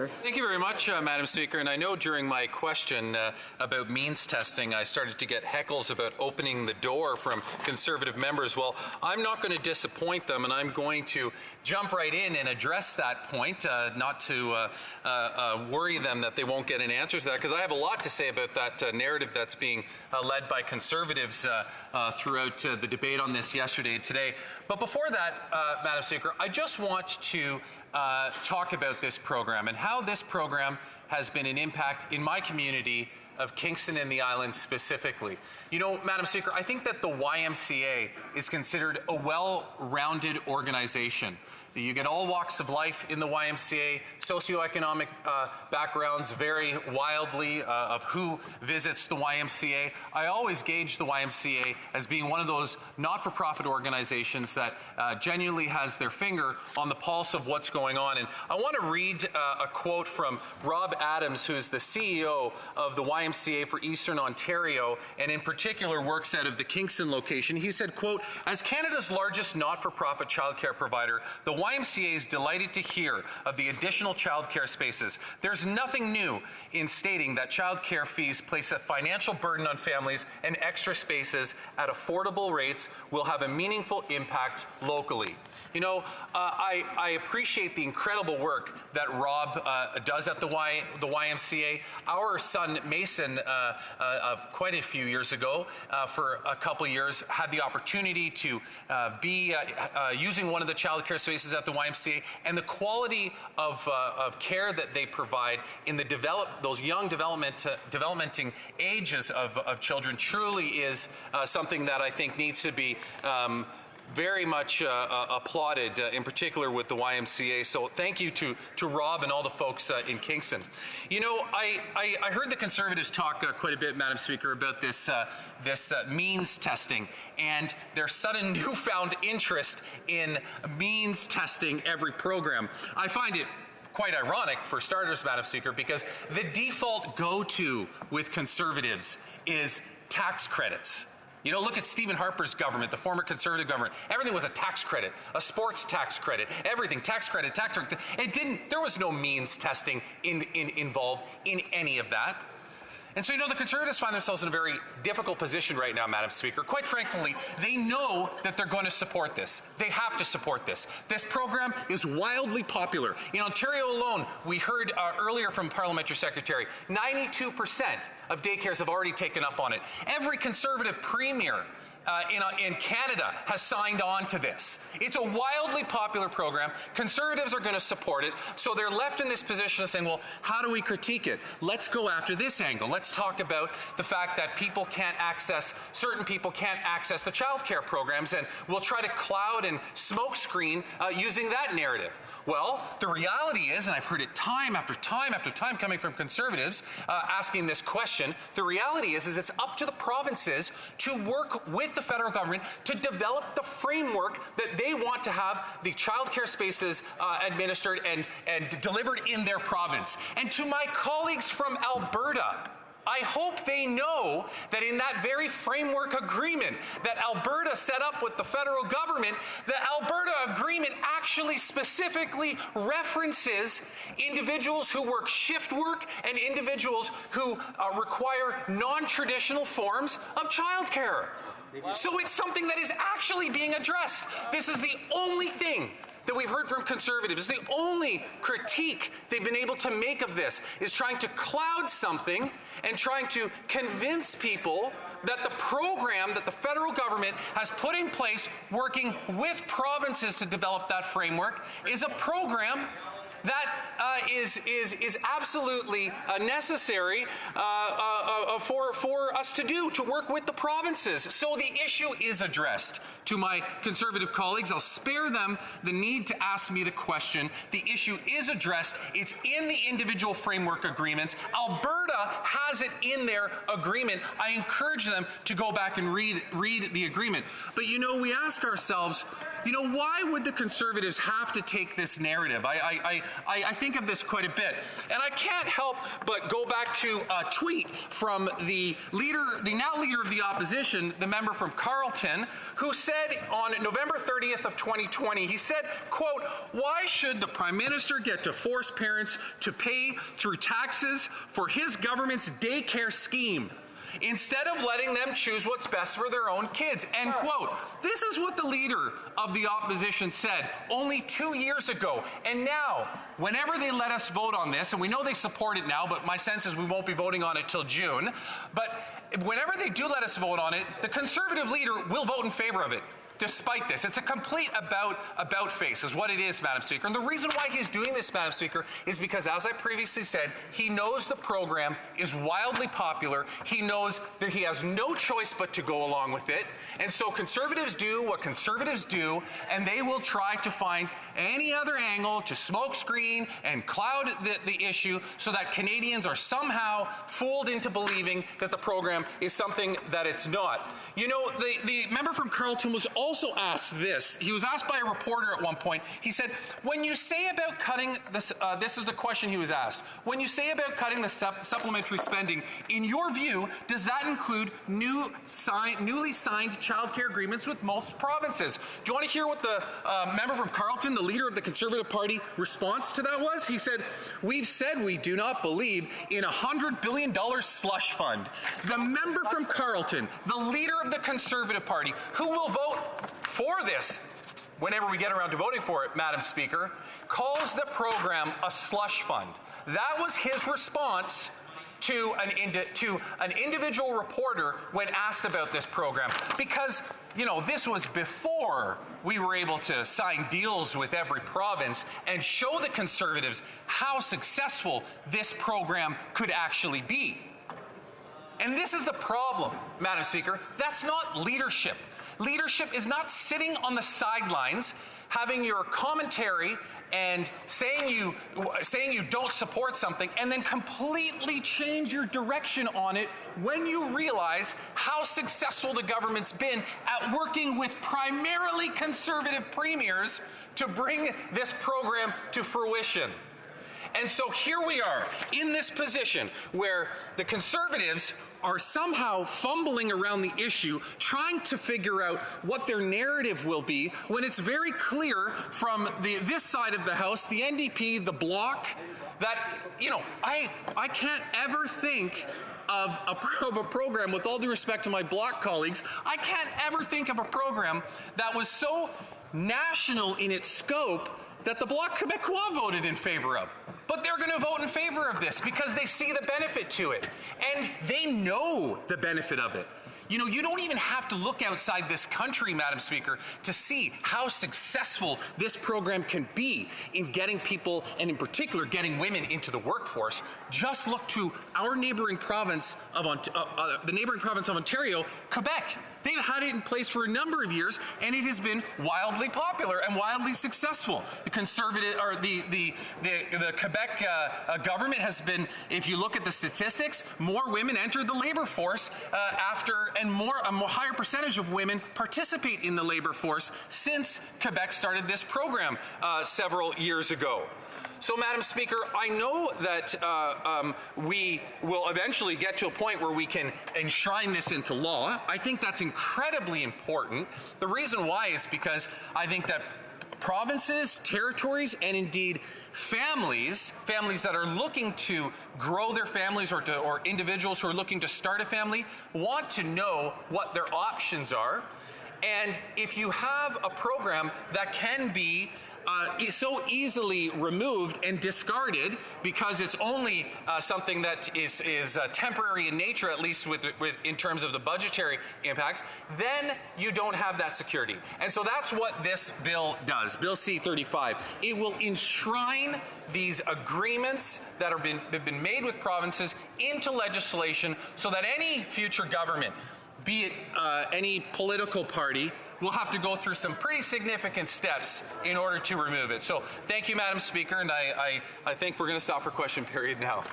Speaker. Thank you very much, Madam Speaker. And I know during my question about means testing, I started to get heckles about opening the door from Conservative members. Well, I'm not going to disappoint them, and I'm going to jump right in and address that point, not to worry them that they won't get an answer to that, because I have a lot to say about that narrative that's being led by Conservatives throughout the debate on this yesterday and today. But before that, Madam Speaker, I just want to talk about this program and how this program has been an impact in my community of Kingston and the Islands specifically. You know, Madam Speaker, I think that the YMCA is considered a well-rounded organization. You get all walks of life in the YMCA. Socioeconomic backgrounds vary wildly of who visits the YMCA. I always gauge the YMCA as being one of those not-for-profit organizations that genuinely has their finger on the pulse of what's going on. And I want to read a quote from Rob Adams, who is the CEO of the YMCA for Eastern Ontario, and in particular works out of the Kingston location. He said, quote, "As Canada's largest not-for-profit childcare provider, the YMCA is delighted to hear of the additional childcare spaces. There's nothing new in stating that childcare fees place a financial burden on families, and extra spaces at affordable rates will have a meaningful impact locally." You know, I appreciate the incredible work that Rob does at the YMCA. Our son Mason, of quite a few years ago, for a couple years, had the opportunity to be using one of the childcare spaces at the YMCA, and the quality of care that they provide in the those young developmenting ages of children truly is something that I think needs to be very much applauded, in particular with the YMCA. So thank you to Rob and all the folks in Kingston. You know, I heard the Conservatives talk quite a bit, Madam Speaker, about this means testing and their sudden newfound interest in means testing every program. I find it quite ironic, for starters, Madam Speaker, because the default go-to with Conservatives is tax credits. You know, look at Stephen Harper's government, the former Conservative government. Everything was a tax credit, a sports tax credit, everything, tax credit, tax credit. There was no means testing involved in any of that. And so, you know, the Conservatives find themselves in a very difficult position right now, Madam Speaker. Quite frankly, they know that they're going to support this. They have to support this. This program is wildly popular. In Ontario alone, we heard earlier from Parliamentary Secretary, 92% of daycares have already taken up on it. Every Conservative premier in Canada has signed on to this. It's a wildly popular program. Conservatives are going to support it. So they're left in this position of saying, well, how do we critique it? Let's go after this angle. Let's talk about the fact that certain people can't access the child care programs, and we'll try to cloud and smokescreen using that narrative. Well, the reality is, and I've heard it time after time after time coming from Conservatives asking this question, the reality is it's up to the provinces to work with the federal government to develop the framework that they want to have the childcare spaces administered and delivered in their province. And to my colleagues from Alberta, I hope they know that in that very framework agreement that Alberta set up with the federal government, the Alberta agreement actually specifically references individuals who work shift work and individuals who require non-traditional forms of childcare. So it's something that is actually being addressed. This is the only thing that we've heard from Conservatives. The only critique they've been able to make of this is trying to cloud something and trying to convince people that the program that the federal government has put in place, working with provinces to develop that framework, is a program that is absolutely necessary for us to do, to work with the provinces. So the issue is addressed. To my Conservative colleagues, I'll spare them the need to ask me the question. The issue is addressed. It's in the individual framework agreements. Alberta has it in their agreement. I encourage them to go back and read the agreement. But you know, we ask ourselves, why would the Conservatives have to take this narrative? I think of this quite a bit. And I can't help but go back to a tweet from the now leader of the opposition, the member from Carleton, who said on November 30th of 2020, he said, quote, "Why should the Prime Minister get to force parents to pay through taxes for his government's daycare scheme, instead of letting them choose what's best for their own kids?" End quote. This is what the leader of the opposition said only 2 years ago. And now, whenever they let us vote on this, and we know they support it now, but my sense is we won't be voting on it till June, but whenever they do let us vote on it, the Conservative leader will vote in favor of it. Despite this, it's a complete about face is what it is, Madam Speaker. And the reason why he's doing this, Madam Speaker, is because, as I previously said, he knows the program is wildly popular. He knows that he has no choice but to go along with it. And so Conservatives do what Conservatives do, and they will try to find any other angle to smokescreen and cloud the issue so that Canadians are somehow fooled into believing that the program is something that it's not. The member from Carleton was also asked this. He was asked by a reporter at one point. He said, when you say about cutting this, this is the question he was asked. When you say about cutting the supplementary spending, in your view, does that include newly signed childcare agreements with most provinces? Do you want to hear what the member from Carleton, the leader of the Conservative Party, response to that was? He said, "We've said we do not believe in a $100 billion slush fund." The member from Carleton, the leader of the Conservative Party, who will vote for this whenever we get around to voting for it, Madam Speaker, calls the program a slush fund. That was his response to an individual reporter when asked about this program, because this was before we were able to sign deals with every province and show the Conservatives how successful this program could actually be. And this is the problem, Madam Speaker. That's not leadership. Leadership is not sitting on the sidelines having your commentary and saying you don't support something and then completely change your direction on it when you realize how successful the government's been at working with primarily Conservative premiers to bring this program to fruition. And so here we are in this position where the Conservatives are somehow fumbling around the issue, trying to figure out what their narrative will be, when it's very clear from this side of the House, the NDP, the Bloc, that, I can't ever think of a program, with all due respect to my Bloc colleagues, I can't ever think of a program that was so national in its scope that the Bloc Québécois voted in favor of. But they're going to vote in favor of this because they see the benefit to it. And they know the benefit of it. You don't even have to look outside this country, Madam Speaker, to see how successful this program can be in getting people, and in particular getting women, into the workforce. Just look to our neighboring province of Ontario, Quebec. They've had it in place for a number of years, and it has been wildly popular and wildly successful. The Conservative, or the Quebec government has been, if you look at the statistics, more women entered the labor force and a higher percentage of women participate in the labor force since Quebec started this program several years ago. So, Madam Speaker, I know that we will eventually get to a point where we can enshrine this into law. I think that's incredibly important. The reason why is because I think that provinces, territories, and indeed families that are looking to grow their families, or individuals who are looking to start a family, want to know what their options are. And if you have a program that can be so easily removed and discarded because it's only something that is temporary in nature, at least in terms of the budgetary impacts, then you don't have that security. And so that's what this bill does, Bill C-35. It will enshrine these agreements that have been made with provinces into legislation so that any future government, be it any political party, will have to go through some pretty significant steps in order to remove it. So thank you, Madam Speaker, and I think we're going to stop for question period now.